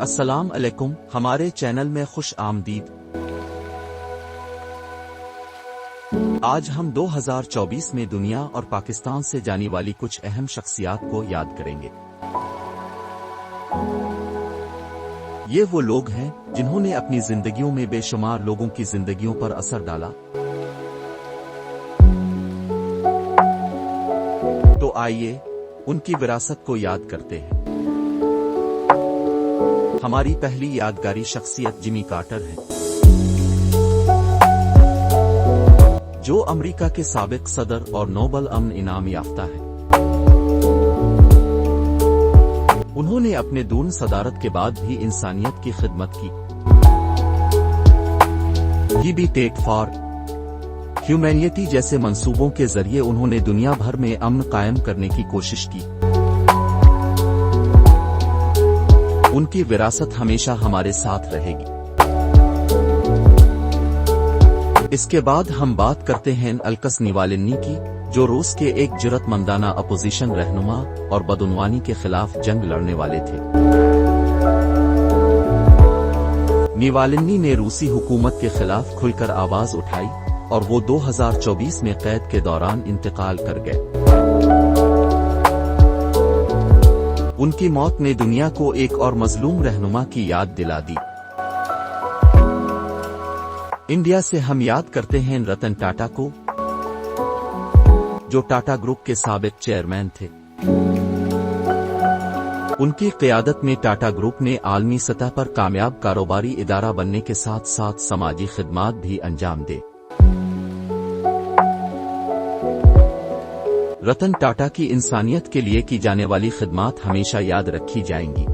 अस्सलाम अलैकुम, हमारे चैनल में खुश आमदीद। आज हम 2024 में दुनिया और पाकिस्तान से जाने वाली कुछ अहम शख्सियात को याद करेंगे। ये वो लोग हैं जिन्होंने अपनी जिंदगियों में बेशुमार लोगों की जिंदगियों पर असर डाला। तो आइए उनकी विरासत को याद करते हैं। हमारी पहली यादगारी शख्सियत जिमी कार्टर है, जो अमेरिका के साबिक सदर और नोबल अमन इनाम याफ्ता है। उन्होंने अपने दून सदारत के बाद भी इंसानियत की खिदमत की। हैबिटेट फॉर ह्यूमैनिटी जैसे मंसूबों के जरिए उन्होंने दुनिया भर में अमन कायम करने की कोशिश की। उनकी विरासत हमेशा हमारे साथ रहेगी। इसके बाद हम बात करते हैं अलकस नावाल्नी की, जो रूस के एक जुर्रतमंदाना अपोजिशन रहनुमा और बदउनवानी के खिलाफ जंग लड़ने वाले थे। नावाल्नी ने रूसी हुकूमत के खिलाफ खुलकर आवाज उठाई और वो 2024 में कैद के दौरान इंतकाल कर गए। उनकी मौत ने दुनिया को एक और मजलूम रहनुमा की याद दिला दी। इंडिया से हम याद करते हैं रतन टाटा को, जो टाटा ग्रुप के साबिक चेयरमैन थे। उनकी क़यादत में टाटा ग्रुप ने आलमी सतह पर कामयाब कारोबारी इदारा बनने के साथ साथ समाजी खिदमात भी अंजाम दे। रतन टाटा की इंसानियत के लिए की जाने वाली खिदमात हमेशा याद रखी जाएंगी।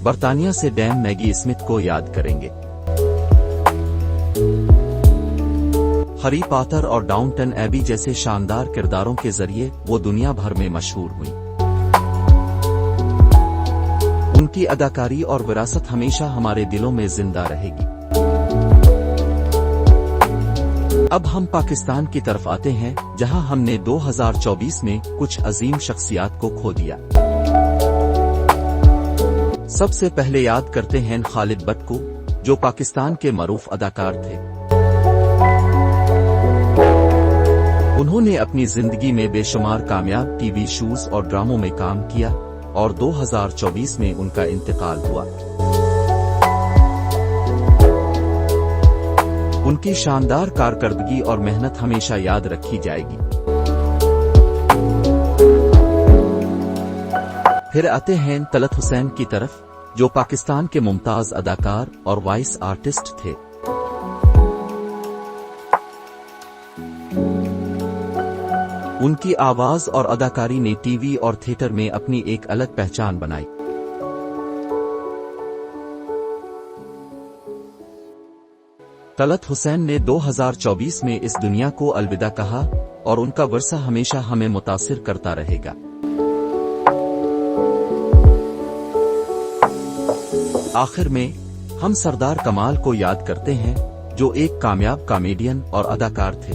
बर्तानिया से डैम मैगी स्मिथ को याद करेंगे। हैरी पॉटर और डाउनटन एबी जैसे शानदार किरदारों के जरिए वो दुनिया भर में मशहूर हुई। उनकी अदाकारी और विरासत हमेशा हमारे दिलों में जिंदा रहेगी। अब हम पाकिस्तान की तरफ आते हैं, जहां हमने 2024 में कुछ अजीम शख्सियात को खो दिया। सबसे पहले याद करते हैं खालिद भट्ट को, जो पाकिस्तान के मरूफ अदाकार थे। उन्होंने अपनी जिंदगी में बेशुमार कामयाब टीवी शोज और ड्रामों में काम किया और 2024 में उनका इंतकाल हुआ। उनकी शानदार कारकर्दगी और मेहनत हमेशा याद रखी जाएगी। फिर आते हैं तलत हुसैन की तरफ, जो पाकिस्तान के मुमताज अदाकार और वॉइस आर्टिस्ट थे। उनकी आवाज और अदाकारी ने टीवी और थिएटर में अपनी एक अलग पहचान बनाई। तलत हुसैन ने 2024 में इस दुनिया को अलविदा कहा और उनका वर्सा हमेशा हमें मुतासिर करता रहेगा। आखिर में हम सरदार कमाल को याद करते हैं, जो एक कामयाब कॉमेडियन और अदाकार थे।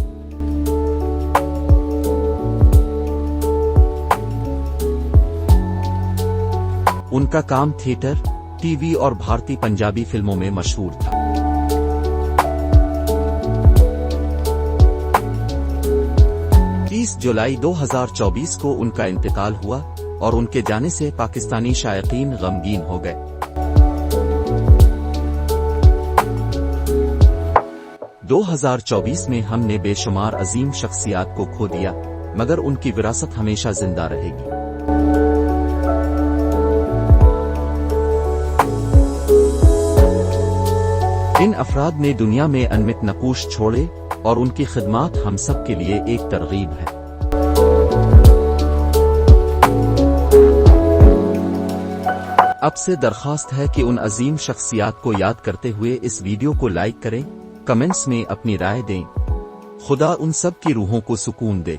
उनका काम थिएटर, टीवी और भारतीय पंजाबी फिल्मों में मशहूर था। 30 जुलाई 2024 को उनका इंतकाल हुआ और उनके जाने से पाकिस्तानी शायकीन गमगीन हो गए। 2024 में हमने बेशुमार अजीम शख्सियात को खो दिया, मगर उनकी विरासत हमेशा जिंदा रहेगी। इन अफराद ने दुनिया में अनमित नकूश छोड़े और उनकी खिदमात हम सब के लिए एक तरगीब है। अब से दरख्वास्त है कि उन अजीम शख्सियात को याद करते हुए इस वीडियो को लाइक करें, कमेंट्स में अपनी राय दें। खुदा उन सब की रूहों को सुकून दे।